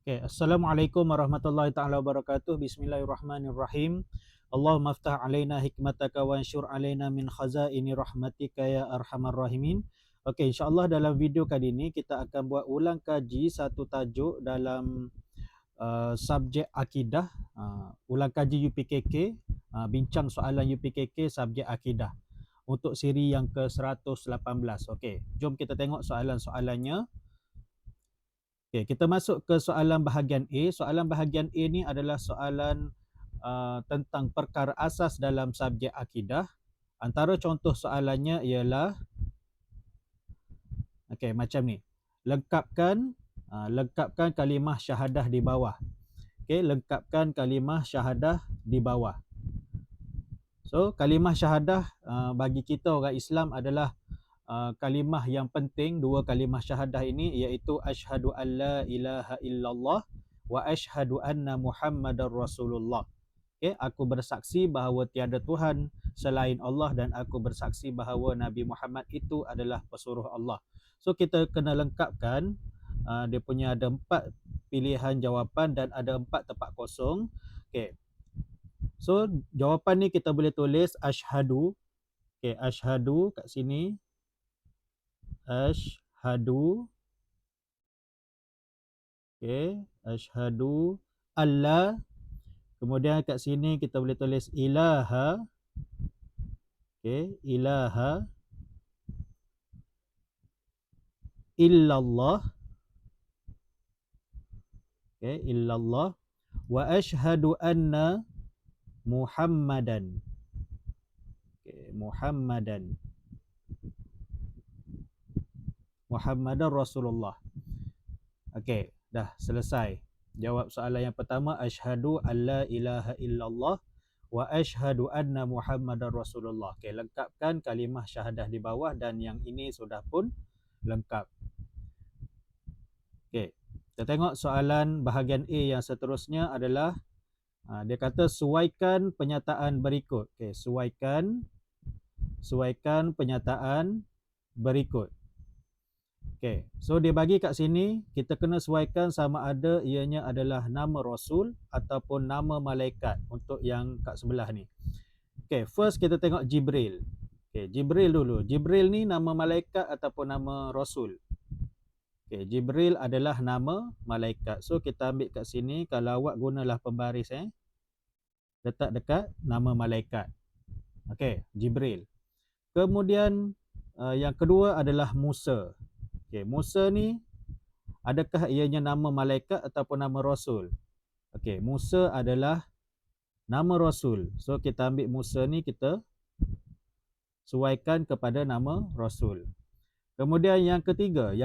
Okay. Assalamualaikum warahmatullahi taala wabarakatuh. Bismillahirrahmanirrahim. Allahumma aftah alaina hikmataka wa ansyur alaina min khazaini rahmatika ya arhamar rahimin. Okey, insya-Allah dalam video kali ini kita akan buat ulang kaji satu tajuk dalam subjek akidah, ulang kaji UPKK, bincang soalan UPKK subjek akidah untuk siri yang ke-118. Okey, jom kita tengok soalan-soalannya. Okay, kita masuk ke soalan bahagian A. Soalan bahagian A ni adalah soalan tentang perkara asas dalam subjek akidah. Antara contoh soalannya ialah macam ni. Lengkapkan kalimah syahadah di bawah. Lengkapkan kalimah syahadah di bawah. So, kalimah syahadah bagi kita orang Islam adalah kalimah yang penting. Dua kalimah syahadah ini iaitu asyhadu an la ilaha illallah wa asyhadu anna muhammadar rasulullah. Aku bersaksi bahawa tiada Tuhan selain Allah dan aku bersaksi bahawa Nabi Muhammad itu adalah pesuruh Allah. So kita kena lengkapkan, dia punya ada 4 pilihan jawapan dan ada 4 tempat kosong. So jawapan ni kita boleh tulis asyhadu. Asyhadu kat sini. Asyhadu. Asyhadu alla. Kemudian kat sini kita boleh tulis ilaha. Ilaha illallah. Illallah. Wa asyhadu anna muhammadan. Muhammadan Rasulullah. Dah selesai. Jawab soalan yang pertama, asyhadu alla ilaha illallah wa asyhadu anna muhammadar rasulullah. Lengkapkan kalimah syahadah di bawah dan yang ini sudah pun lengkap. Kita tengok soalan bahagian A yang seterusnya adalah dia kata suaikan penyataan berikut. Suaikan penyataan berikut. So dia bagi kat sini, kita kena suaikan sama ada ianya adalah nama Rasul ataupun nama malaikat untuk yang kat sebelah ni. First kita tengok Jibril. Jibril dulu. Jibril ni nama malaikat ataupun nama Rasul? Jibril adalah nama malaikat. So kita ambil kat sini, kalau awak gunalah pembaris letak dekat nama malaikat. Jibril. Kemudian yang kedua adalah Musa. Musa ni adakah ianya nama malaikat ataupun nama Rasul? Musa adalah nama Rasul. So kita ambil Musa ni, kita suaikan kepada nama Rasul. Kemudian yang ketiga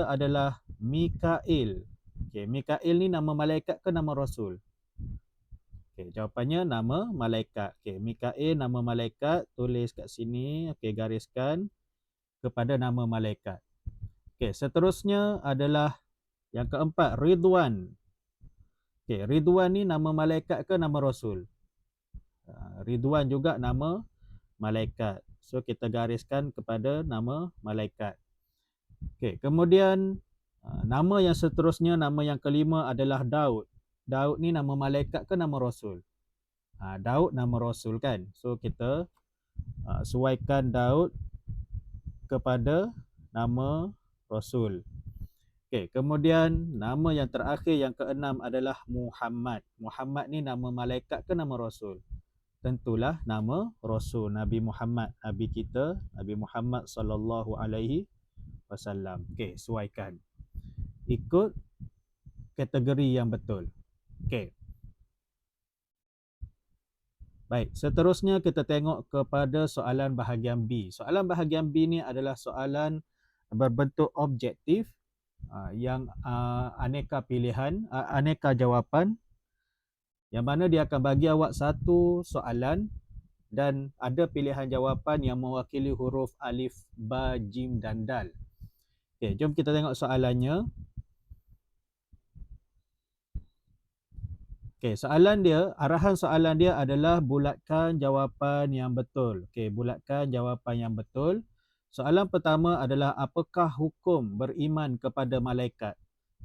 adalah Mikail. Mikail ni nama malaikat ke nama Rasul? Jawapannya nama malaikat. Mikail nama malaikat, tulis kat sini, gariskan kepada nama malaikat. Seterusnya adalah yang keempat, Ridwan. Ridwan ni nama malaikat ke nama Rasul? Ridwan juga nama malaikat. So kita gariskan kepada nama malaikat. Kemudian nama yang seterusnya, nama yang kelima adalah Daud. Daud ni nama malaikat ke nama Rasul? Daud nama Rasul kan. So kita suaikan Daud kepada nama Rasul. Kemudian nama yang terakhir yang keenam adalah Muhammad. Muhammad ni nama malaikat ke nama Rasul? Tentulah nama Rasul, Nabi Muhammad, Nabi kita, Nabi Muhammad sallallahu alaihi wasallam. Suaikan. Ikut kategori yang betul. Baik, seterusnya kita tengok kepada soalan bahagian B. Soalan bahagian B ni adalah soalan berbentuk objektif yang aneka pilihan, aneka jawapan, yang mana dia akan bagi awak satu soalan dan ada pilihan jawapan yang mewakili huruf alif, ba, jim dan dal. Jom kita tengok soalannya. Soalan dia, arahan soalan dia adalah bulatkan jawapan yang betul. Bulatkan jawapan yang betul. Soalan pertama adalah apakah hukum beriman kepada malaikat?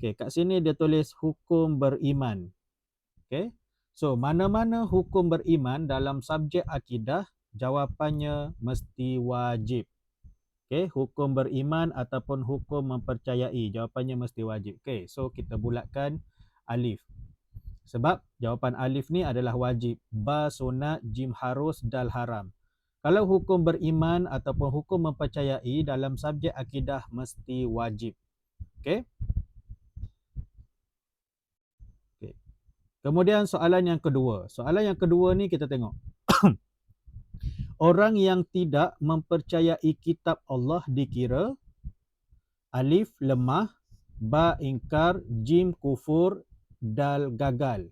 Okey, kat sini dia tulis hukum beriman. Okey. So, mana-mana hukum beriman dalam subjek akidah, jawapannya mesti wajib. Okey, hukum beriman ataupun hukum mempercayai, jawapannya mesti wajib. Okey, so kita bulatkan alif. Sebab jawapan alif ni adalah wajib. Ba sunat, jim harus, dal haram. Kalau hukum beriman ataupun hukum mempercayai dalam subjek akidah mesti wajib. Okey? Okey. Kemudian soalan yang kedua. Soalan yang kedua ni kita tengok. Orang yang tidak mempercayai kitab Allah dikira alif lemah, ba ingkar, jim kufur, dal gagal.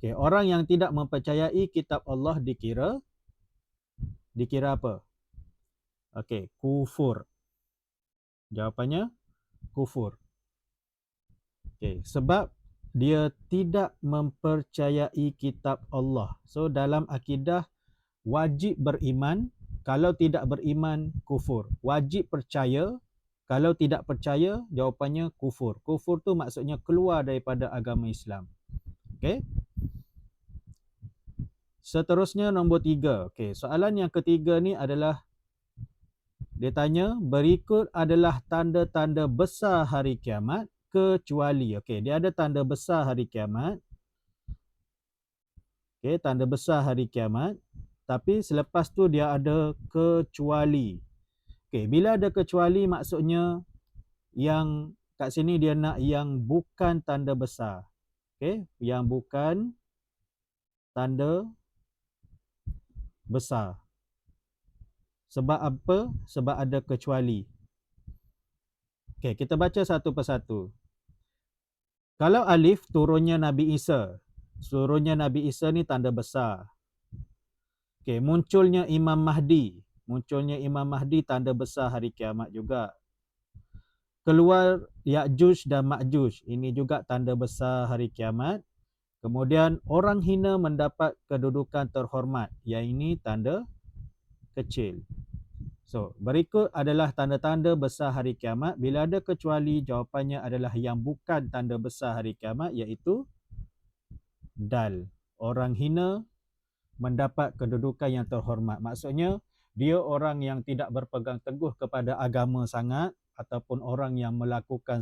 Okey, orang yang tidak mempercayai kitab Allah dikira apa? Okey, kufur. Jawapannya kufur. Okey, sebab dia tidak mempercayai kitab Allah. So dalam akidah wajib beriman, kalau tidak beriman kufur. Wajib percaya, kalau tidak percaya jawapannya kufur. Kufur tu maksudnya keluar daripada agama Islam. Okey. Seterusnya nombor 3. Okey, soalan yang ketiga ni adalah dia tanya berikut adalah tanda-tanda besar hari kiamat kecuali. Okey, dia ada tanda besar hari kiamat. Okey, tanda besar hari kiamat. Tapi selepas tu dia ada kecuali. Okey, bila ada kecuali maksudnya yang kat sini dia nak yang bukan tanda besar. Okey, yang bukan tanda besar. Sebab apa? Sebab ada kecuali. Okey, kita baca satu persatu. Kalau alif turunnya Nabi Isa. Turunnya Nabi Isa ni tanda besar. Okey, munculnya Imam Mahdi. Munculnya Imam Mahdi tanda besar hari kiamat juga. Keluar Ya'juj dan Ma'juj. Ini juga tanda besar hari kiamat. Kemudian orang hina mendapat kedudukan terhormat. Yang ini tanda kecil. So, berikut adalah tanda-tanda besar hari kiamat. Bila ada kecuali, jawapannya adalah yang bukan tanda besar hari kiamat, iaitu dal. Orang hina mendapat kedudukan yang terhormat. Maksudnya, dia orang yang tidak berpegang teguh kepada agama sangat, ataupun orang yang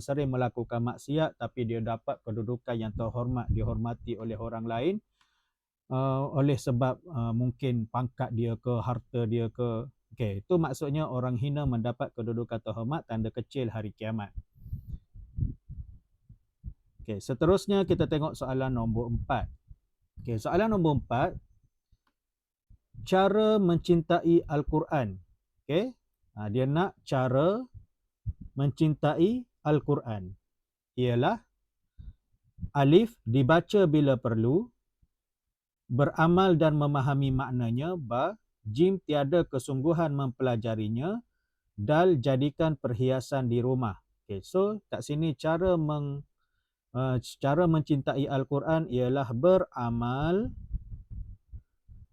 sering melakukan maksiat, tapi dia dapat kedudukan yang terhormat, dihormati oleh orang lain, oleh sebab mungkin pangkat dia ke, harta dia ke. Okey, itu maksudnya orang hina mendapat kedudukan terhormat, tanda kecil hari kiamat. Okey, seterusnya kita tengok soalan nombor 4. Okey, soalan nombor 4, cara mencintai Al-Quran. Okey, dia nak cara mencintai Al-Quran. Ialah alif dibaca bila perlu, beramal dan memahami maknanya, ba jim tiada kesungguhan mempelajarinya, dal jadikan perhiasan di rumah. Okay, so kat sini cara mencintai Al-Quran ialah beramal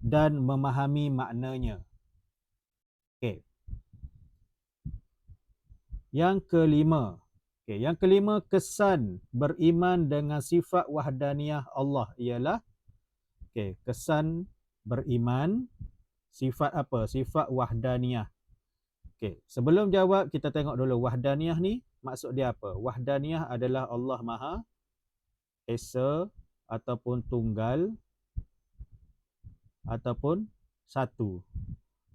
dan memahami maknanya. Okay. Yang kelima. Okay, yang kelima, kesan beriman dengan sifat wahdaniyah Allah ialah kesan beriman sifat apa? Sifat wahdaniyah. Okey, sebelum jawab kita tengok dulu wahdaniyah ni maksud dia apa? Wahdaniyah adalah Allah Maha Esa ataupun tunggal ataupun satu.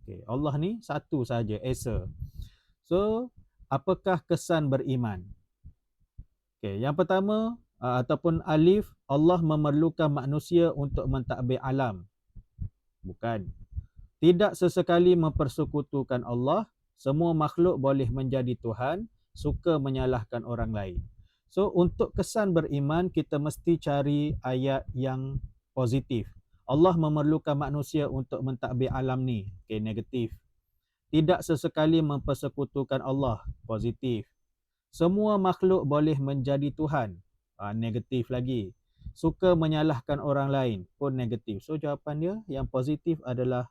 Okey, Allah ni satu saja, Esa. So, apakah kesan beriman? Okey, yang pertama ataupun alif, Allah memerlukan manusia untuk mentadbir alam. Bukan. Tidak sesekali mempersekutukan Allah, semua makhluk boleh menjadi Tuhan, suka menyalahkan orang lain. So, untuk kesan beriman, kita mesti cari ayat yang positif. Allah memerlukan manusia untuk mentadbir alam ni. Okey, negatif. Tidak sesekali mempersekutukan Allah. Positif. Semua makhluk boleh menjadi Tuhan. Negatif lagi. Suka menyalahkan orang lain pun negatif. So, jawapan dia yang positif adalah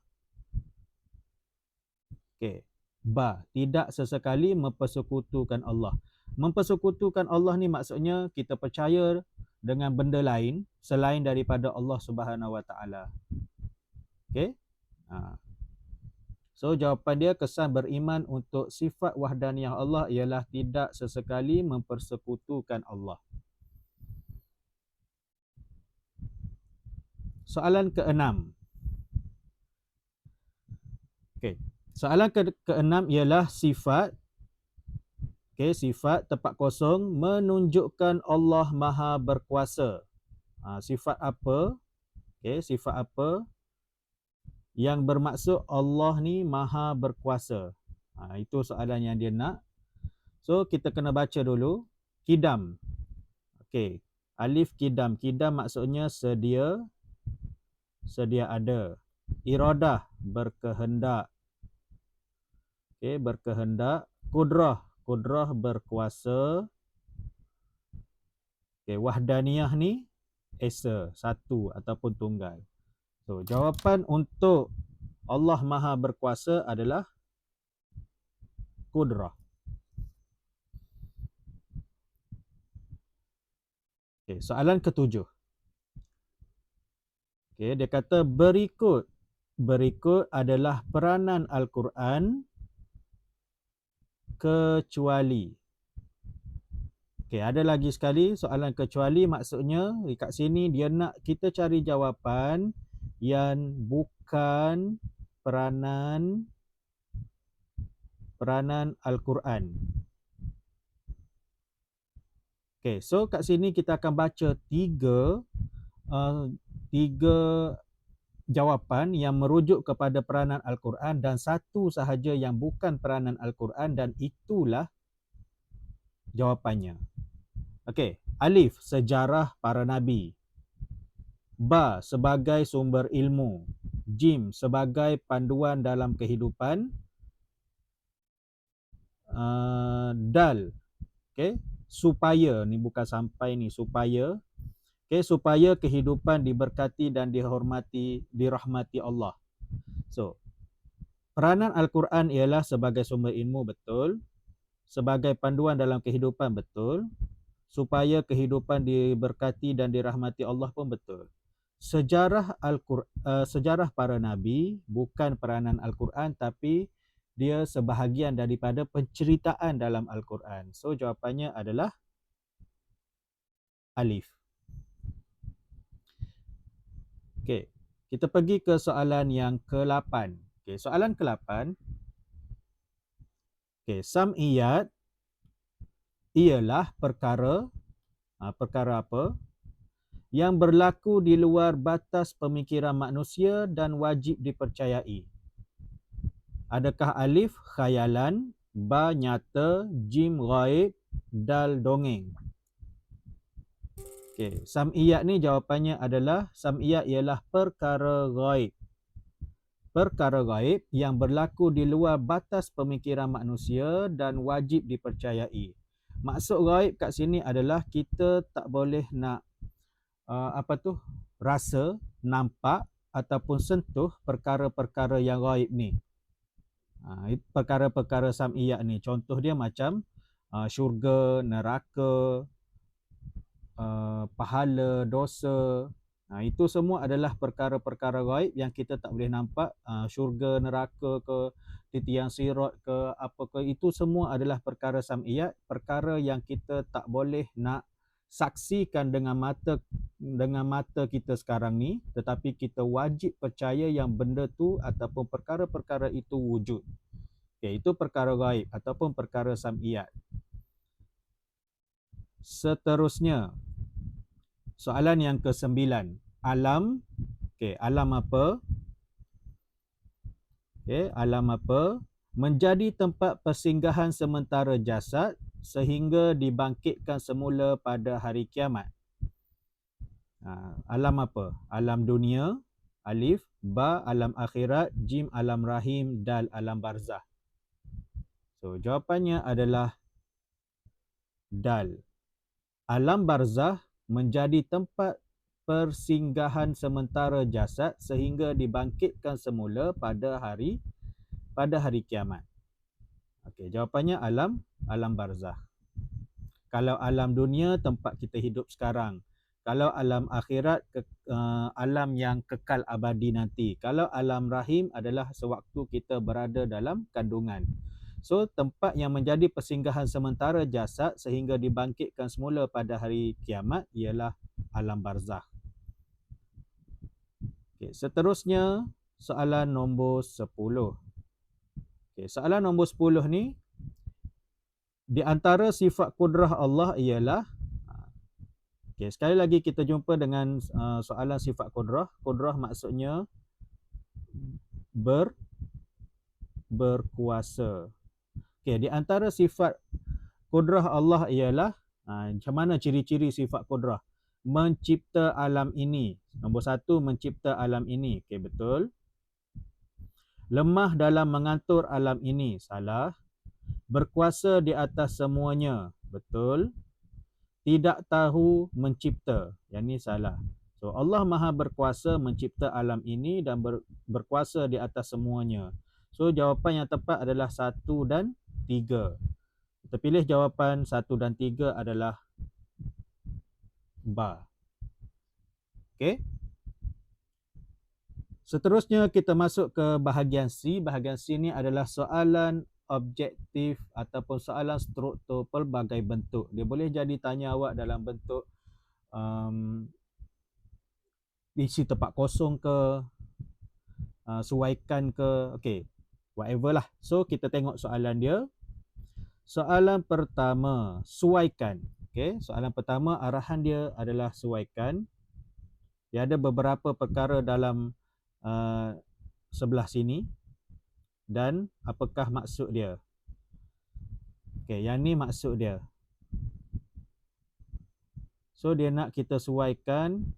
ba. Tidak sesekali mempersekutukan Allah. Mempersekutukan Allah ni maksudnya kita percaya dengan benda lain selain daripada Allah Subhanahu Wa Taala. Okey? So jawapan dia, kesan beriman untuk sifat wahdaniyah Allah ialah tidak sesekali mempersekutukan Allah. Soalan ke-6. Okey. Soalan ke-6 ialah sifat. Okey, sifat tepat kosong menunjukkan Allah Maha berkuasa. Sifat apa? Okey, sifat apa yang bermaksud Allah ni Maha berkuasa? Itu soalan yang dia nak. So kita kena baca dulu. Kidam. Okey. Alif kidam. Kidam maksudnya sedia ada. Iradah, berkehendak. Okey, berkehendak. Kudrah berkuasa. Okey, wahdaniyah ni esa, satu ataupun tunggal. So jawapan untuk Allah Maha berkuasa adalah kudrah. Okey, soalan ke-7. Okey, dia kata berikut adalah peranan Al-Quran kecuali. Okey, ada lagi sekali soalan kecuali, maksudnya dekat sini dia nak kita cari jawapan yang bukan peranan Al-Quran. Okey, so kat sini kita akan baca tiga jawapan yang merujuk kepada peranan Al-Quran dan satu sahaja yang bukan peranan Al-Quran, dan itulah jawapannya. Okey, alif, sejarah para nabi. Ba, sebagai sumber ilmu. Jim, sebagai panduan dalam kehidupan. Dal, okey, supaya, ni bukan sampai ni, supaya. Okey, supaya kehidupan diberkati dan dirahmati Allah. So, peranan Al-Quran ialah sebagai sumber ilmu, betul. Sebagai panduan dalam kehidupan, betul. Supaya kehidupan diberkati dan dirahmati Allah pun betul. Sejarah para nabi bukan peranan Al-Quran, tapi dia sebahagian daripada penceritaan dalam Al-Quran. So jawapannya adalah alif. Okey, kita pergi ke soalan yang ke-8. Okey, soalan ke-8. Okey, sam'iyat ialah perkara apa yang berlaku di luar batas pemikiran manusia dan wajib dipercayai. Adakah alif khayalan, ba nyata, jim ghaib, dal dongeng? Okey, sam'iyat ni jawapannya adalah sam'iyat ialah perkara ghaib. Perkara ghaib yang berlaku di luar batas pemikiran manusia dan wajib dipercayai. Maksud ghaib kat sini adalah kita tak boleh nak rasa, nampak ataupun sentuh perkara-perkara yang ghaib ni. Perkara-perkara sam'iyat ni, contoh dia macam syurga, neraka, pahala, dosa. Itu semua adalah perkara-perkara ghaib yang kita tak boleh nampak. Syurga, neraka ke, titian sirat ke, apa ke, itu semua adalah perkara sam'iyat, perkara yang kita tak boleh nak saksikan dengan mata kita sekarang ni, tetapi kita wajib percaya yang benda tu ataupun perkara-perkara itu wujud. Okay, itu perkara ghaib ataupun perkara sam'iyat. Seterusnya, soalan yang ke-9. Alam. Okay, alam apa? Okay, alam apa? Menjadi tempat persinggahan sementara jasad sehingga dibangkitkan semula pada hari kiamat. Alam apa? Alam dunia, alif, ba alam akhirat, jim alam rahim, dal alam barzah. So jawapannya adalah dal. Alam barzah menjadi tempat persinggahan sementara jasad sehingga dibangkitkan semula pada hari kiamat. Okey, jawapannya alam barzah. Kalau alam dunia, tempat kita hidup sekarang. Kalau alam akhirat, alam yang kekal abadi nanti. Kalau alam rahim adalah sewaktu kita berada dalam kandungan. So, tempat yang menjadi persinggahan sementara jasad sehingga dibangkitkan semula pada hari kiamat ialah alam barzakh. Okay, seterusnya, soalan nombor 10. Okay, soalan nombor 10 ni, di antara sifat kudrah Allah ialah, okay, sekali lagi kita jumpa dengan soalan sifat kudrah. Kudrah maksudnya berkuasa. Okay, di antara sifat kudrah Allah ialah, macam mana ciri-ciri sifat kudrah? Mencipta alam ini. Nombor 1, mencipta alam ini. Okay, betul. Lemah dalam mengatur alam ini. Salah. Berkuasa di atas semuanya. Betul. Tidak tahu mencipta. Yang ni salah. So, Allah Maha berkuasa mencipta alam ini dan berkuasa di atas semuanya. So, jawapan yang tepat adalah 1 dan 3. Kita pilih jawapan 1 dan 3 adalah ba. Okey. Seterusnya kita masuk ke bahagian C. Bahagian C ni adalah soalan objektif ataupun soalan struktur pelbagai bentuk. Dia boleh jadi tanya awak dalam bentuk isi tempat kosong ke, suaikan ke, okey, whatever lah. So, kita tengok soalan dia. Soalan pertama, suaikan. Okey, soalan pertama arahan dia adalah suaikan. Dia ada beberapa perkara dalam sebelah sini dan apakah maksud dia. Okey, yang ni maksud dia. So, dia nak kita suaikan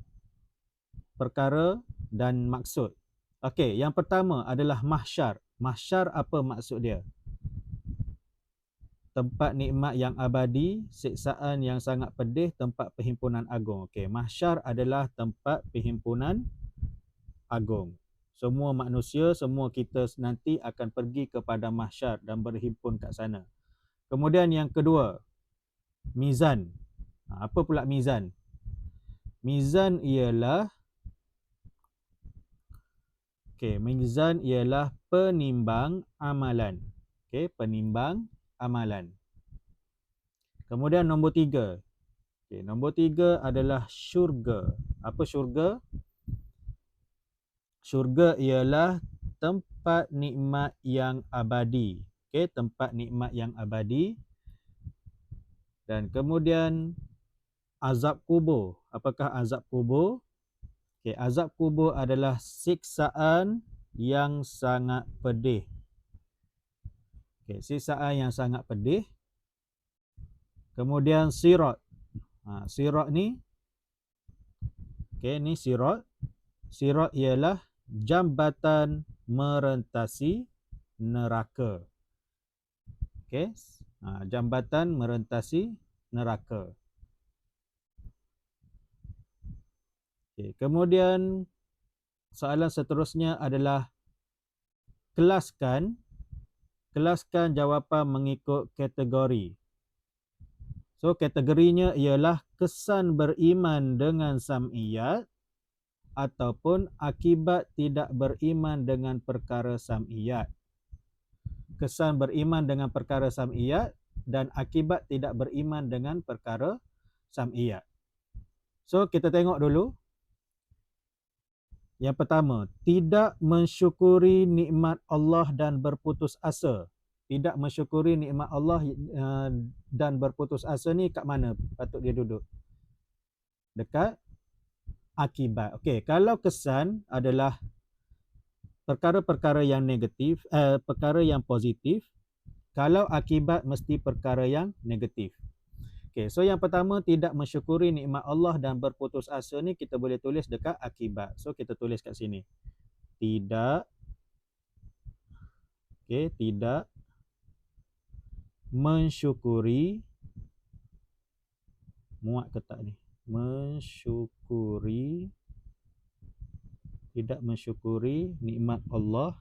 perkara dan maksud. Okey, yang pertama adalah mahsyar. Mahsyar apa maksud dia? Tempat nikmat yang abadi, siksaan yang sangat pedih, tempat perhimpunan agung. Okey, mahsyar adalah tempat perhimpunan agung. Semua manusia, semua kita nanti akan pergi kepada mahsyar dan berhimpun kat sana. Kemudian yang kedua, mizan. Apa pula mizan? Mizan ialah mizan ialah penimbang amalan. Okey, penimbang amalan. Kemudian nombor 3. Okey, nombor 3 adalah syurga. Apa syurga? Syurga ialah tempat nikmat yang abadi. Okey, tempat nikmat yang abadi. Dan kemudian azab kubur. Apakah azab kubur? Okey, azab kubur adalah siksaan yang sangat pedih. Okey, siksaan yang sangat pedih. Kemudian sirat. Sirat ni, okey, ni sirat. Sirat ialah jambatan merentasi neraka. Okey, jambatan merentasi neraka. Okay. Kemudian soalan seterusnya adalah kelaskan jawapan mengikut kategori. So, kategorinya ialah kesan beriman dengan sam'iyat ataupun akibat tidak beriman dengan perkara sam'iyat. Kesan beriman dengan perkara sam'iyat dan akibat tidak beriman dengan perkara sam'iyat. So, kita tengok dulu. Yang pertama, tidak mensyukuri nikmat Allah dan berputus asa. Tidak mensyukuri nikmat Allah dan berputus asa ni kat mana patut dia duduk? Dekat akibat. Okey, kalau kesan adalah perkara-perkara yang negatif, perkara yang positif. Kalau akibat mesti perkara yang negatif. Okey, so yang pertama, tidak mensyukuri nikmat Allah dan berputus asa ni kita boleh tulis dekat akibat. So kita tulis kat sini. Tidak mensyukuri, muat ke tak ni? Tidak mensyukuri nikmat Allah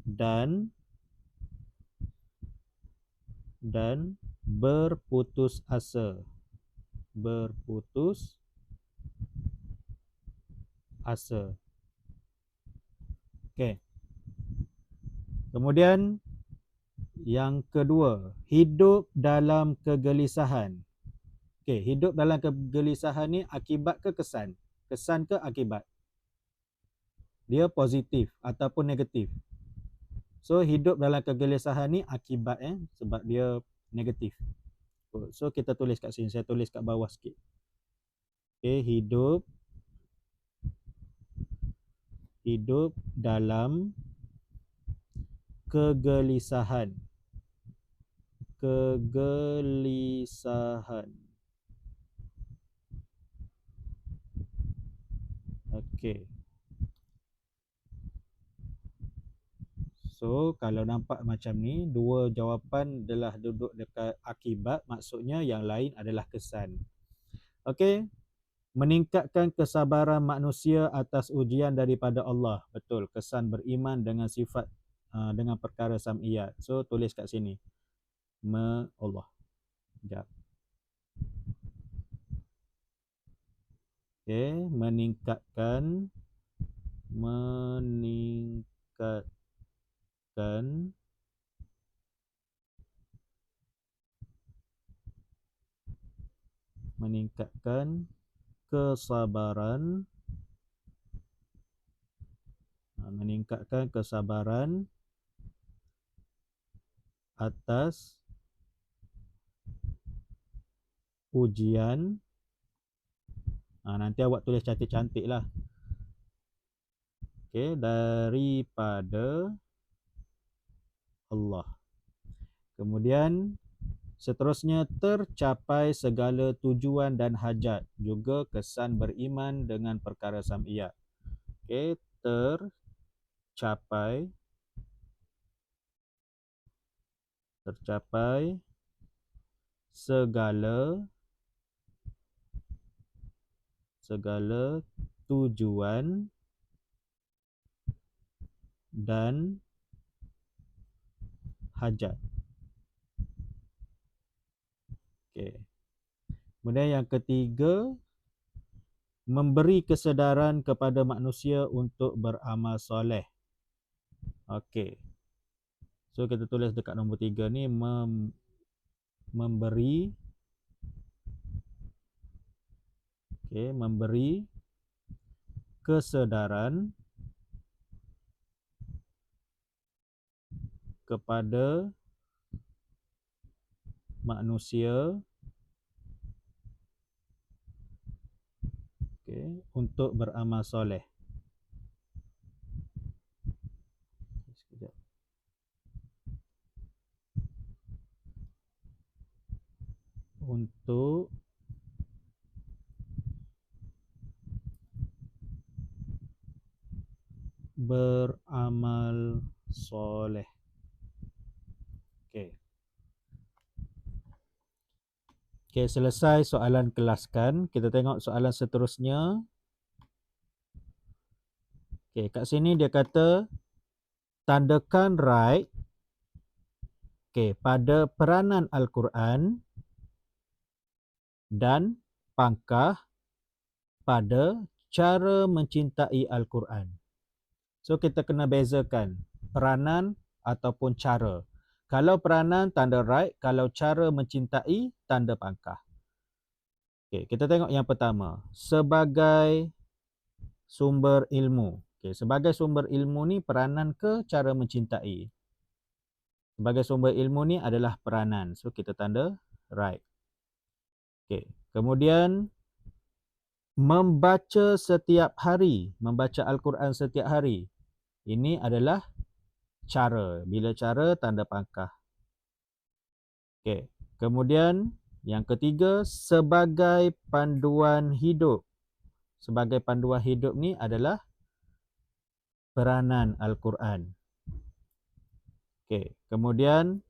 dan berputus asa. Berputus asa. Okey. Kemudian yang kedua, hidup dalam kegelisahan. Okey, hidup dalam kegelisahan ni akibat ke kesan? Kesan ke akibat? Dia positif ataupun negatif. So hidup dalam kegelisahan ni akibat sebab dia negatif. So kita tulis kat sini, saya tulis kat bawah sikit. Okey, hidup dalam kegelisahan. Kegelisahan. Okey. So kalau nampak macam ni, dua jawapan adalah duduk dekat akibat, maksudnya yang lain adalah kesan. Okey. Meningkatkan kesabaran manusia atas ujian daripada Allah. Betul, kesan beriman dengan sifat dengan perkara sam'iyat. So tulis kat sini. Allah. Sekejap. Okey, meningkatkan kesabaran, meningkatkan kesabaran atas ujian. Nanti awak tulis cantik-cantik lah. Okey, daripada Allah. Kemudian seterusnya, tercapai segala tujuan dan hajat. Juga kesan beriman dengan perkara sam'iyat. Okey, tercapai segala tujuan dan hajat. Okey. Kemudian yang ketiga, memberi kesedaran kepada manusia untuk beramal soleh. Okey. So kita tulis dekat nombor 3 ni, memberi kesedaran kepada manusia untuk beramal soleh. Sekejap. Untuk beramal soleh. Okey. Okey, selesai soalan kelaskan. Kita tengok soalan seterusnya. Okey, kat sini dia kata tandakan right pada peranan Al-Quran dan pangkah pada cara mencintai Al-Quran. So kita kena bezakan peranan ataupun cara. Kalau peranan tanda right, kalau cara mencintai tanda pangkah. Okey, kita tengok yang pertama, sebagai sumber ilmu. Okey, sebagai sumber ilmu ni peranan ke cara mencintai? Sebagai sumber ilmu ni adalah peranan. So kita tanda right. Okey, kemudian membaca setiap hari, membaca Al-Quran setiap hari. Ini adalah cara. Bila cara, tanda pangkah. Okey, kemudian yang ketiga, sebagai panduan hidup. Sebagai panduan hidup ni adalah peranan Al-Quran. Okey, kemudian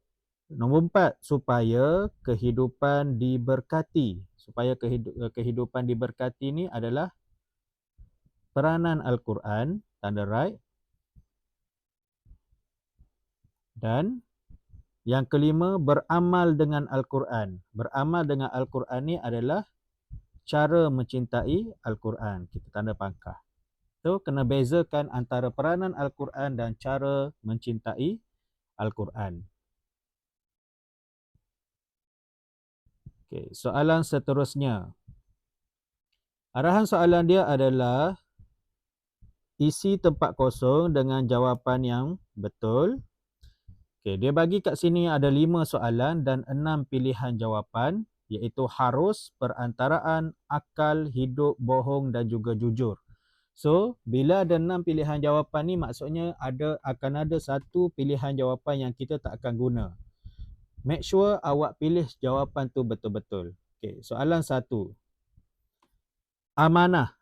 nombor 4, supaya kehidupan diberkati. Supaya kehidupan diberkati ni adalah peranan Al-Quran, tanda right. Dan yang kelima, beramal dengan Al-Quran. Beramal dengan Al-Quran ni adalah cara mencintai Al-Quran. Kita tanda pangkah. So, kena bezakan antara peranan Al-Quran dan cara mencintai Al-Quran. Okay, soalan seterusnya. Arahan soalan dia adalah isi tempat kosong dengan jawapan yang betul. Okay, dia bagi kat sini ada 5 soalan dan 6 pilihan jawapan, iaitu harus, perantaraan, akal, hidup, bohong dan juga jujur. So, bila ada 6 pilihan jawapan ni, maksudnya akan ada satu pilihan jawapan yang kita tak akan guna. Make sure awak pilih jawapan tu betul-betul. Okay, soalan 1. Amanah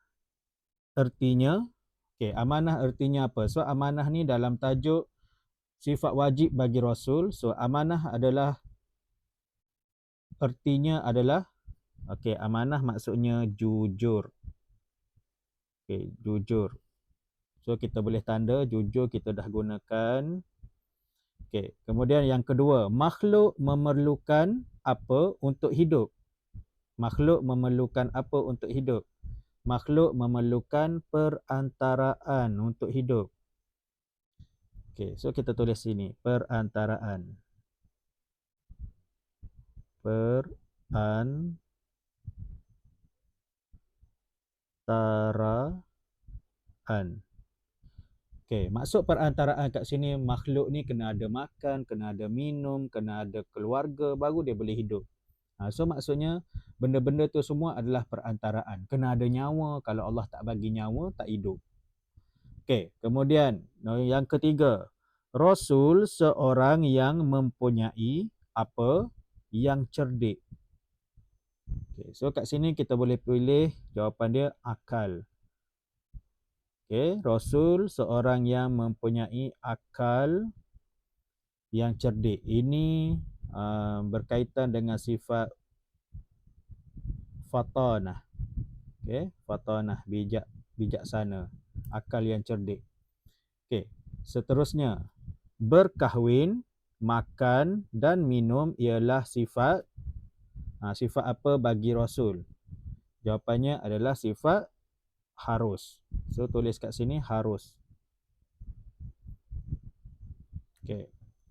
ertinya, amanah ertinya apa? So, amanah ni dalam tajuk sifat wajib bagi Rasul. So, amanah adalah, ertinya adalah, amanah maksudnya jujur. Jujur. So, kita boleh tanda jujur kita dah gunakan. Kemudian yang kedua, makhluk memerlukan apa untuk hidup? Makhluk memerlukan apa untuk hidup? Makhluk memerlukan perantaraan untuk hidup. So kita tulis sini, perantaraan. Perantaraan. Maksud perantaraan kat sini, makhluk ni kena ada makan, kena ada minum, kena ada keluarga, baru dia boleh hidup. So maksudnya, benda-benda tu semua adalah perantaraan. Kena ada nyawa, kalau Allah tak bagi nyawa, tak hidup. Kemudian yang ketiga, Rasul seorang yang mempunyai apa? Yang cerdik. So kat sini kita boleh pilih jawapan dia akal. Rasul seorang yang mempunyai akal yang cerdik. Ini berkaitan dengan sifat fatanah. Fatanah, bijaksana, akal yang cerdik. Seterusnya, berkahwin, makan dan minum ialah sifat apa bagi Rasul? Jawapannya adalah sifat harus. So tulis kat sini harus.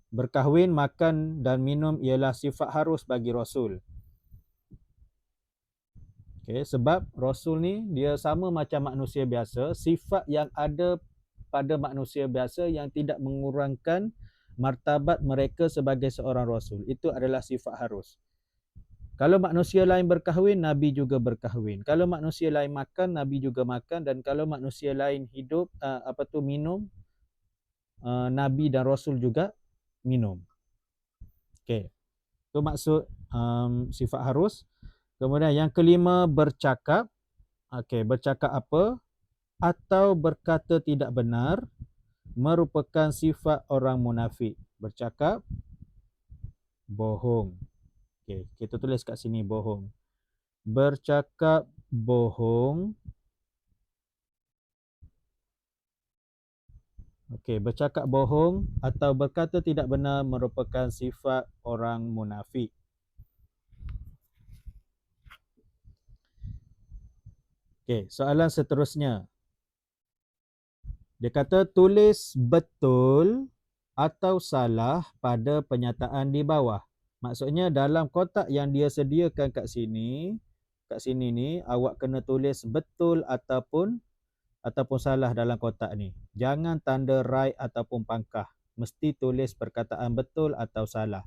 Berkahwin, makan dan minum ialah sifat harus bagi Rasul. Sebab Rasul ni dia sama macam manusia biasa, sifat yang ada pada manusia biasa yang tidak mengurangkan martabat mereka sebagai seorang Rasul. Itu adalah sifat harus. Kalau manusia lain berkahwin, Nabi juga berkahwin. Kalau manusia lain makan, Nabi juga makan. Dan kalau manusia lain hidup, minum, Nabi dan Rasul juga minum. Itu maksud sifat harus. Kemudian yang kelima, bercakap. Bercakap apa? Atau berkata tidak benar merupakan sifat orang munafik. Bercakap bohong. Kita tulis kat sini bohong. Bercakap bohong. Bercakap bohong atau berkata tidak benar merupakan sifat orang munafik. Soalan seterusnya. Dia kata tulis betul atau salah pada penyataan di bawah. Maksudnya dalam kotak yang dia sediakan kat sini ni, awak kena tulis betul ataupun salah dalam kotak ni. Jangan tanda right ataupun pangkah. Mesti tulis perkataan betul atau salah.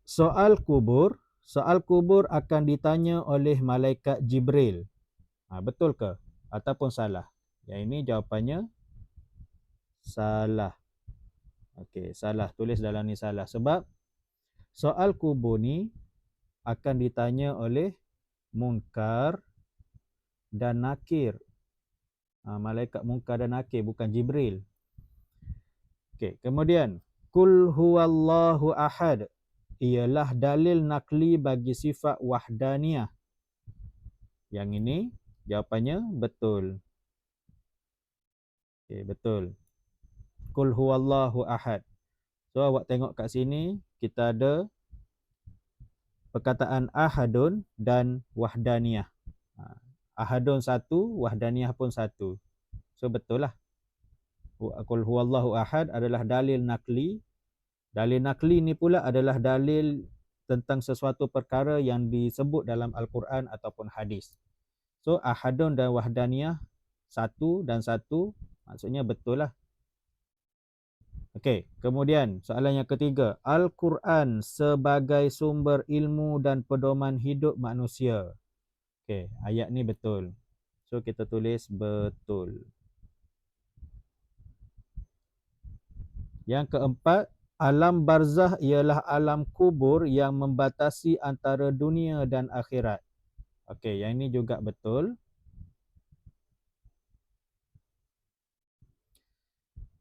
Soal kubur akan ditanya oleh malaikat Jibril. Betul ke ataupun salah? Yang ini jawapannya salah. Salah. Tulis dalam ni salah. Sebab soal kubur ni akan ditanya oleh Munkar dan Nakir. Malaikat Munkar dan Nakir, bukan Jibril. Kemudian, Kul huwallahu ahad ialah dalil nakli bagi sifat wahdaniyah. Yang ini jawapannya betul. Betul. Qul huwallahu ahad. So awak tengok kat sini kita ada perkataan ahadun dan wahdaniyah. Ahadun satu, wahdaniyah pun satu. So betul lah. Qul huwallahu ahad adalah dalil nakli. Dalil nakli ni pula adalah dalil tentang sesuatu perkara yang disebut dalam Al-Quran ataupun hadis. So ahadun dan wahdaniyah satu dan satu maksudnya betul lah. Okey, kemudian soalan yang ketiga, Al-Quran sebagai sumber ilmu dan pedoman hidup manusia. Okey, ayat ni betul. So kita tulis betul. Yang keempat, alam barzah ialah alam kubur yang membatasi antara dunia dan akhirat. Okey, yang ini juga betul.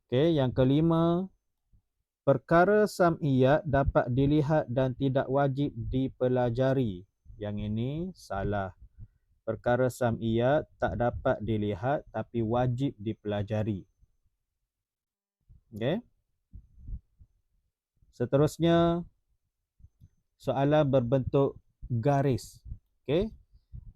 Okey, yang kelima, perkara sam'iyat dapat dilihat dan tidak wajib dipelajari. Yang ini salah. Perkara sam'iyat tak dapat dilihat tapi wajib dipelajari. Okey. Seterusnya, soalan berbentuk garis. Okey.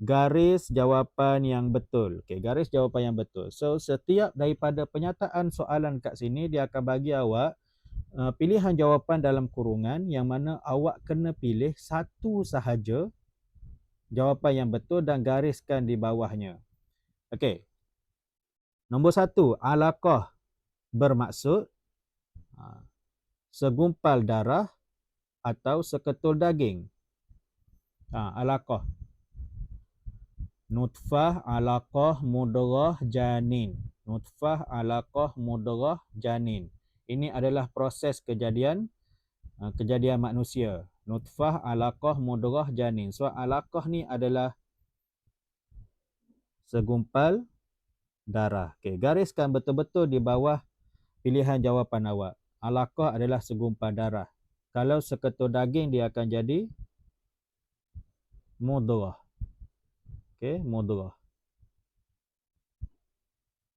Garis jawapan yang betul. Okey, garis jawapan yang betul. So, setiap daripada penyataan soalan kat sini, dia akan bagi awak pilihan jawapan dalam kurungan yang mana awak kena pilih satu sahaja jawapan yang betul dan gariskan di bawahnya. Okey. Nombor 1, alaqah bermaksud segumpal darah atau seketul daging. Alaqah. Nutfah, alaqah, mudghah, janin. Nutfah, alaqah, mudghah, janin. Ini adalah proses kejadian manusia. Nutfah, alaqah, mudghah, janin. So alaqah ni adalah segumpal darah. Okey, gariskan betul-betul di bawah pilihan jawapan awak. Alaqah adalah segumpal darah. Kalau seketul daging dia akan jadi mudghah. Okey, mudghah.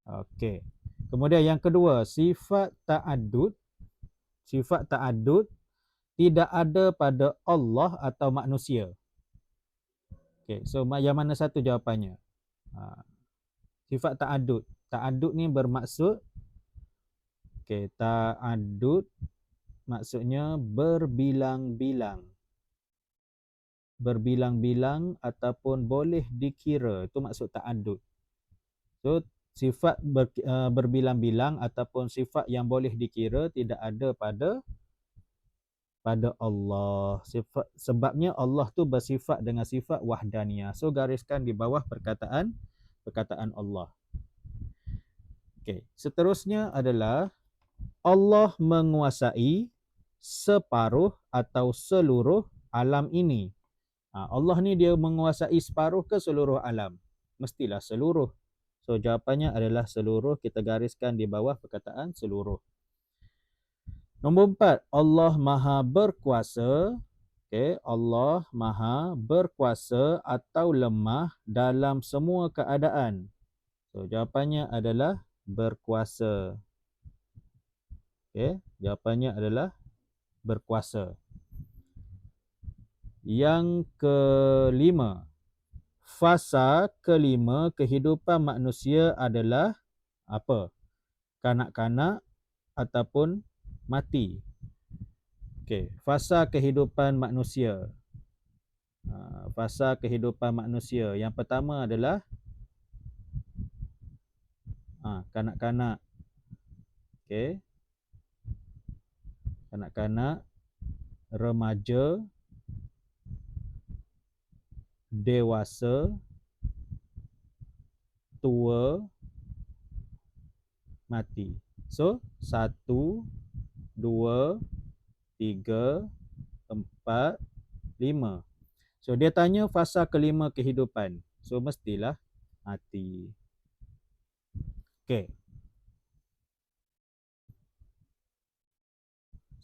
Okey. Kemudian yang kedua, sifat ta'addud. Sifat ta'addud tidak ada pada Allah atau manusia. Okey, so yang mana satu jawapannya? Sifat ta'addud. Ta'addud ni bermaksud ta'addud maksudnya berbilang-bilang. Berbilang-bilang ataupun boleh dikira. Itu maksud ta'addud. So sifat berbilang-bilang ataupun sifat yang boleh dikira tidak ada pada Allah. Sebabnya Allah tu bersifat dengan sifat wahdaniyah. So gariskan di bawah perkataan Allah. Okey, seterusnya adalah Allah menguasai separuh atau seluruh alam ini. Allah ni dia menguasai separuh ke seluruh alam? Mestilah seluruh. So jawapannya adalah seluruh. Kita gariskan di bawah perkataan seluruh. Nombor 4, Allah Maha berkuasa. Okey, Allah Maha berkuasa atau lemah dalam semua keadaan. So jawapannya adalah berkuasa. Okey, jawapannya adalah berkuasa. Yang kelima, fasa kelima kehidupan manusia adalah apa? Kanak-kanak ataupun mati. Okey, fasa kehidupan manusia. Fasa kehidupan manusia. Yang pertama adalah kanak-kanak. Okey. Kanak-kanak, remaja, dewasa, tua, mati. So 1, 2, 3, 4, 5. So dia tanya fasa kelima kehidupan. So mestilah mati. Okey.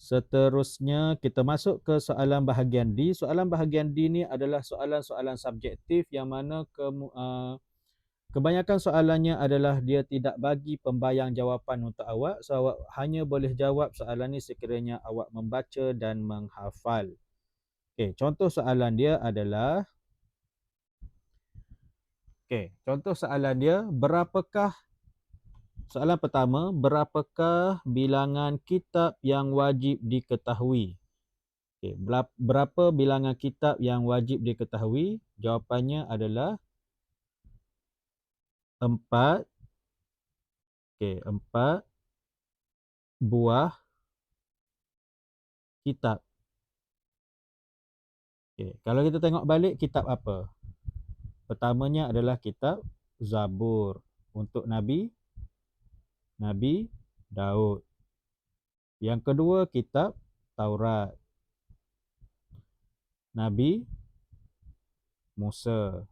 Seterusnya kita masuk ke soalan bahagian D. Soalan bahagian D ni adalah soalan-soalan subjektif yang mana Kebanyakan soalannya adalah dia tidak bagi pembayang jawapan untuk awak. So awak hanya boleh jawab soalan ni sekiranya awak membaca dan menghafal. Okey, contoh soalan dia adalah contoh soalan dia, soalan pertama, berapakah bilangan kitab yang wajib diketahui? Okey, berapa bilangan kitab yang wajib diketahui? Jawapannya adalah 4. Okey, 4 buah kitab. Okey, kalau kita tengok balik, kitab apa? Pertamanya adalah kitab Zabur untuk Nabi Daud. Yang kedua, kitab Taurat, Nabi Musa.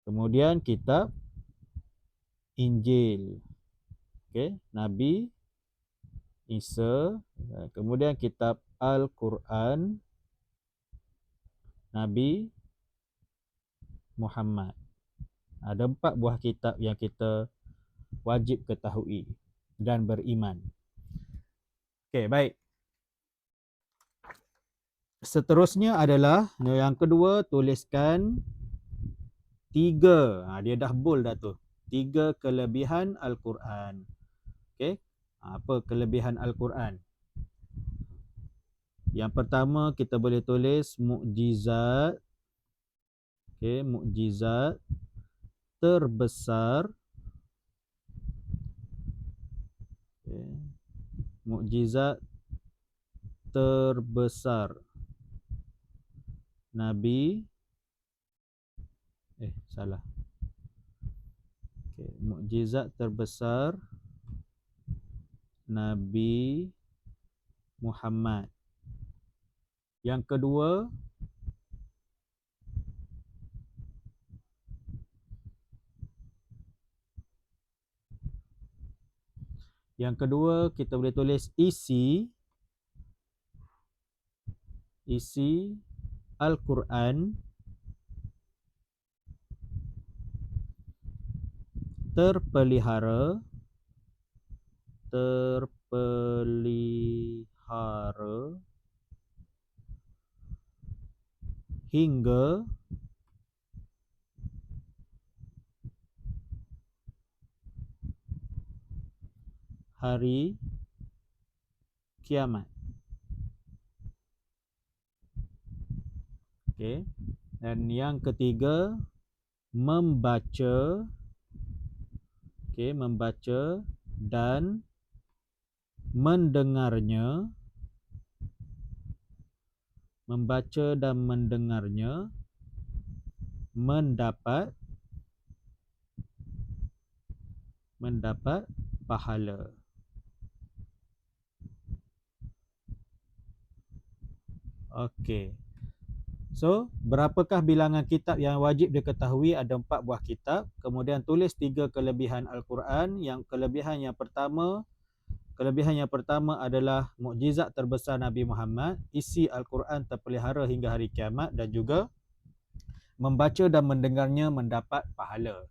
Kemudian kitab Injil, Nabi Isa. Kemudian kitab Al-Quran, Nabi Muhammad. Ada 4 buah kitab yang kita wajib ketahui dan beriman. Okey, baik. Seterusnya adalah yang kedua, tuliskan 3. Dia dah bold dah tu. 3 kelebihan Al-Quran. Okey. Apa kelebihan Al-Quran? Yang pertama kita boleh tulis mukjizat. Okey, mukjizat terbesar. Mukjizat terbesar Nabi salah. Mukjizat terbesar Nabi Muhammad. Yang kedua kita boleh tulis isi Al-Quran terpelihara hingga hari kiamat. Okey. Dan yang ketiga, membaca dan mendengarnya. Membaca dan mendengarnya mendapat pahala. Okey. So, berapakah bilangan kitab yang wajib diketahui? Ada 4 buah kitab. Kemudian tulis 3 kelebihan Al-Quran. Kelebihan yang pertama adalah mukjizat terbesar Nabi Muhammad, isi Al-Quran terpelihara hingga hari kiamat, dan juga membaca dan mendengarnya mendapat pahala.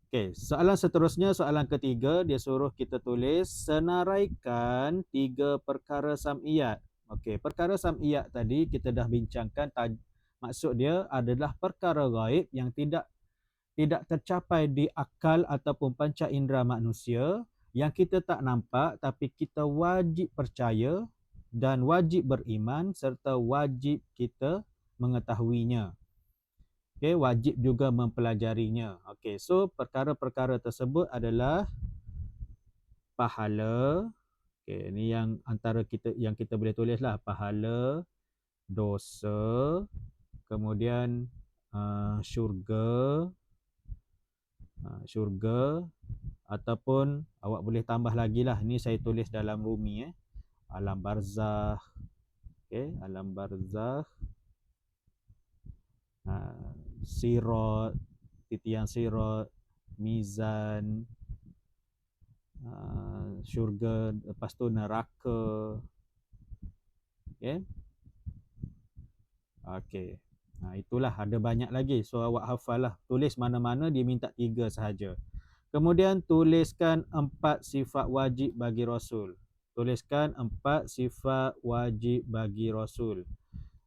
Okey, soalan seterusnya, soalan ketiga, dia suruh kita tulis senaraikan 3 perkara sam'iyat. Okey, perkara sam'iyat tadi kita dah bincangkan, maksud dia adalah perkara gaib yang tidak tercapai di akal ataupun panca indera manusia, yang kita tak nampak tapi kita wajib percaya dan wajib beriman serta wajib kita mengetahuinya. Okey, wajib juga mempelajarinya. Okey, so perkara-perkara tersebut adalah pahala. Okey, ini yang antara yang kita boleh tulislah, pahala, dosa, kemudian syurga, ataupun awak boleh tambah lagi lah, ni saya tulis dalam Rumi, alam barzakh, alam barzakh, sirat, titian sirat, mizan, syurga, lepas tu neraka. Okey. Itulah, ada banyak lagi. So awak hafal lah. Tulis mana-mana, dia minta 3 sahaja. Kemudian tuliskan 4 sifat wajib bagi Rasul. Tuliskan 4 sifat wajib bagi Rasul.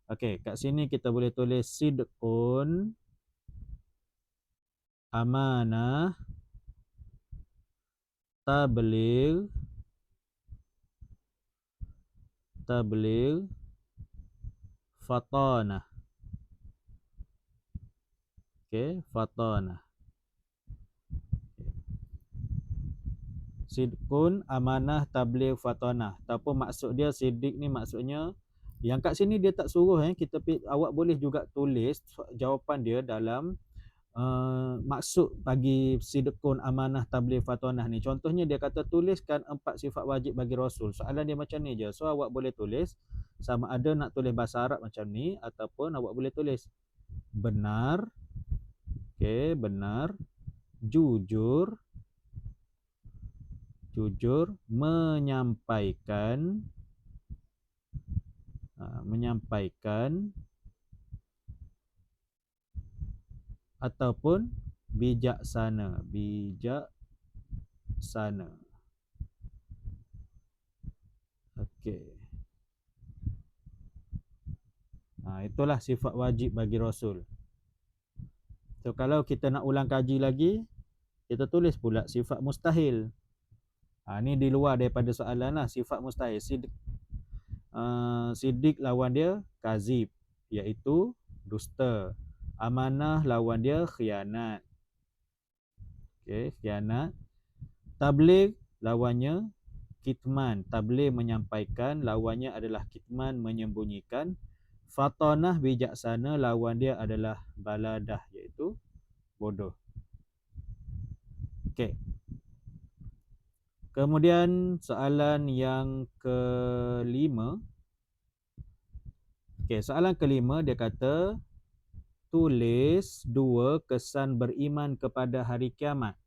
Okey, kat sini kita boleh tulis sidqun, amanah, tabligh, fatanah. Okey, fatanah. Sidqun, amanah, tabligh, fatanah. Ataupun maksud dia siddiq ni maksudnya yang kat sini dia tak suruh awak boleh juga tulis jawapan dia dalam maksud bagi sidqun, amanah, tabligh, fatanah ni. Contohnya dia kata tuliskan 4 sifat wajib bagi Rasul. Soalan dia macam ni je. So awak boleh tulis sama ada nak tulis bahasa Arab macam ni ataupun awak boleh tulis benar, okey, benar, jujur, menyampaikan, ataupun bijaksana. Okey. Itulah sifat wajib bagi Rasul. So kalau kita nak ulang kaji lagi, kita tulis pula sifat mustahil. Ni di luar daripada soalan lah. Sifat mustahil. Siddiq lawan dia kazib, iaitu dusta. Amanah lawan dia khianat. Okey, khianat. Tabligh lawannya kitman. Tabligh menyampaikan, lawannya adalah kitman, menyembunyikan. Fatanah bijaksana, lawan dia adalah baladah, iaitu bodoh. Okey. Kemudian soalan yang kelima. Okey, soalan kelima dia kata tulis 2 kesan beriman kepada hari kiamat.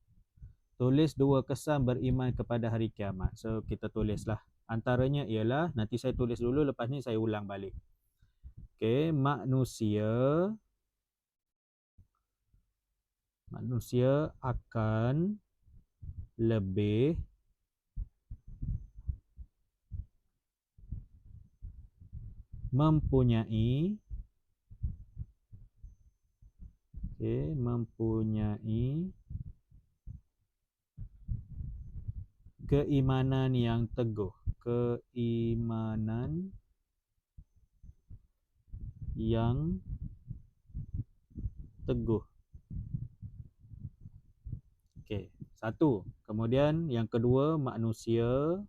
Tulis 2 kesan beriman kepada hari kiamat. So kita tulislah. Antaranya ialah, nanti saya tulis dulu, lepas ni saya ulang balik. Okey, manusia akan lebih mempunyai keimanan yang teguh. Keimanan yang teguh. Okey, 1. Kemudian yang kedua, manusia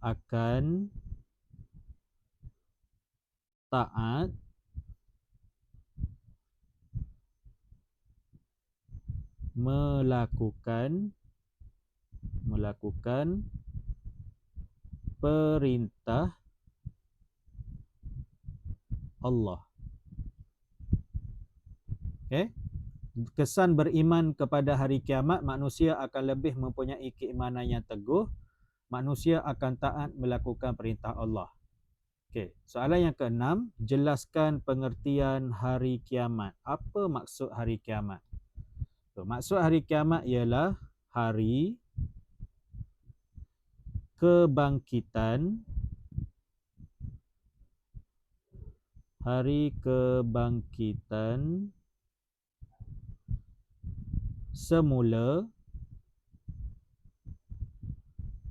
akan taat melakukan perintah Allah. Okey. Kesan beriman kepada hari kiamat, manusia akan lebih mempunyai keimanan yang teguh. Manusia akan taat melakukan perintah Allah. Okey, soalan yang keenam, jelaskan pengertian hari kiamat. Apa maksud hari kiamat? So, maksud hari kiamat ialah hari kebangkitan semula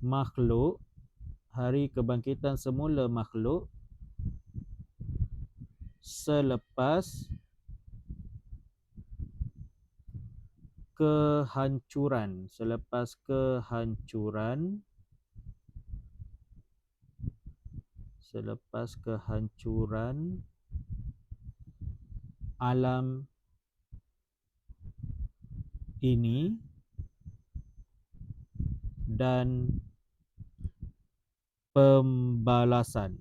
makhluk, selepas kehancuran alam ini dan pembalasan.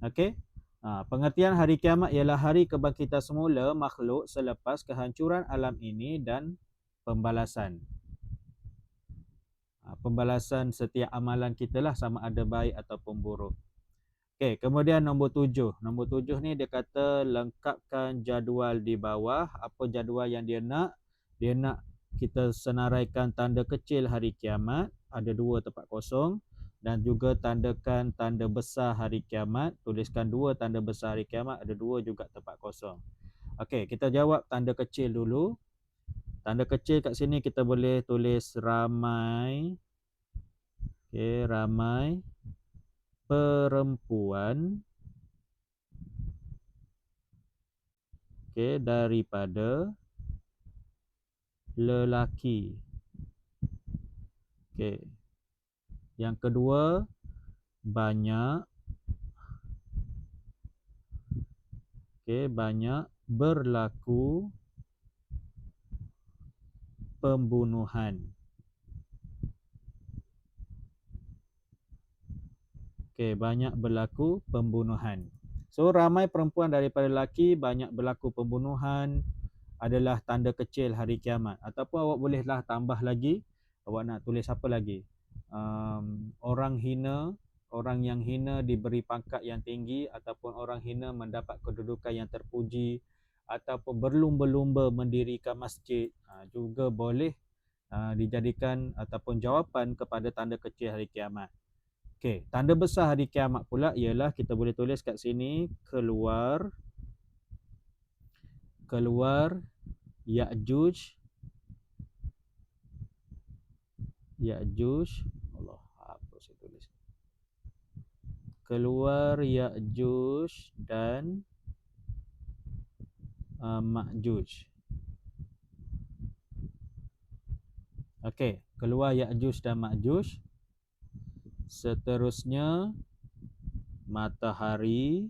Okey. Pengertian hari kiamat ialah hari kebangkitan semula makhluk selepas kehancuran alam ini dan pembalasan. Pembalasan setiap amalan kita lah, sama ada baik ataupun buruk. Okey, kemudian nombor 7. Nombor 7 ni dia kata lengkapkan jadual di bawah. Apa jadual yang dia nak? Dia nak kita senaraikan tanda kecil hari kiamat, ada 2 tempat kosong, dan juga tandakan tanda besar hari kiamat, tuliskan 2 tanda besar hari kiamat, ada 2 juga tempat kosong. Okey, kita jawab tanda kecil dulu. Tanda kecil kat sini kita boleh tulis ramai. Okey, ramai perempuan daripada lelaki. Yang kedua, banyak banyak berlaku pembunuhan. Banyak berlaku pembunuhan. So ramai perempuan daripada lelaki, banyak berlaku pembunuhan adalah tanda kecil hari kiamat. Ataupun awak bolehlah tambah lagi, awak nak tulis apa lagi? Orang yang hina diberi pangkat yang tinggi, ataupun orang hina mendapat kedudukan yang terpuji, ataupun berlumba-lumba mendirikan masjid, juga boleh dijadikan ataupun jawapan kepada tanda kecil hari kiamat. Tanda besar hari kiamat pula ialah kita boleh tulis kat sini keluar Ya'juj. Allah, apa saya tulis? Keluar Ya'juj dan Ma'juj. Keluar Ya'juj dan Ma'juj. Seterusnya matahari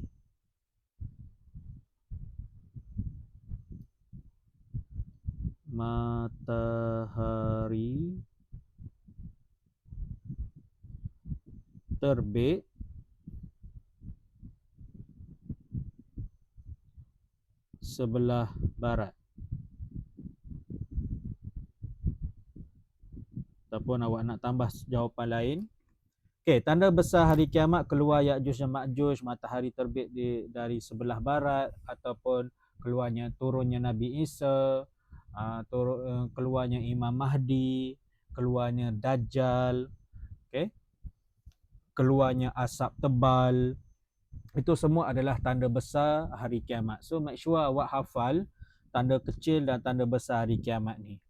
terbit sebelah barat. Ataupun awak nak tambah jawapan lain. Tanda besar hari kiamat keluar Ya'juj dan Ma'juj, matahari terbit dari sebelah barat, ataupun turunnya Nabi Isa, keluarnya Imam Mahdi, keluarnya Dajjal, keluarnya asap tebal. Itu semua adalah tanda besar hari kiamat. So make sure awak hafal tanda kecil dan tanda besar hari kiamat ni.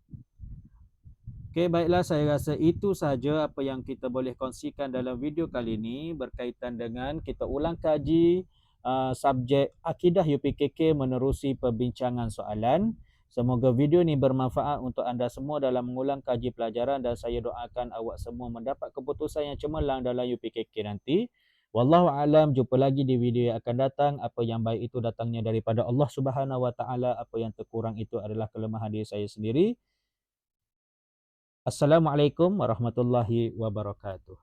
Baiklah, saya rasa itu sahaja apa yang kita boleh kongsikan dalam video kali ini berkaitan dengan kita ulang kaji subjek Akidah UPKK menerusi perbincangan soalan. Semoga video ini bermanfaat untuk anda semua dalam mengulang kaji pelajaran, dan saya doakan awak semua mendapat keputusan yang cemerlang dalam UPKK nanti. Wallahu alam, jumpa lagi di video yang akan datang. Apa yang baik itu datangnya daripada Allah Subhanahu Wa Taala, apa yang terkurang itu adalah kelemahan diri saya sendiri. Assalamualaikum warahmatullahi wabarakatuh.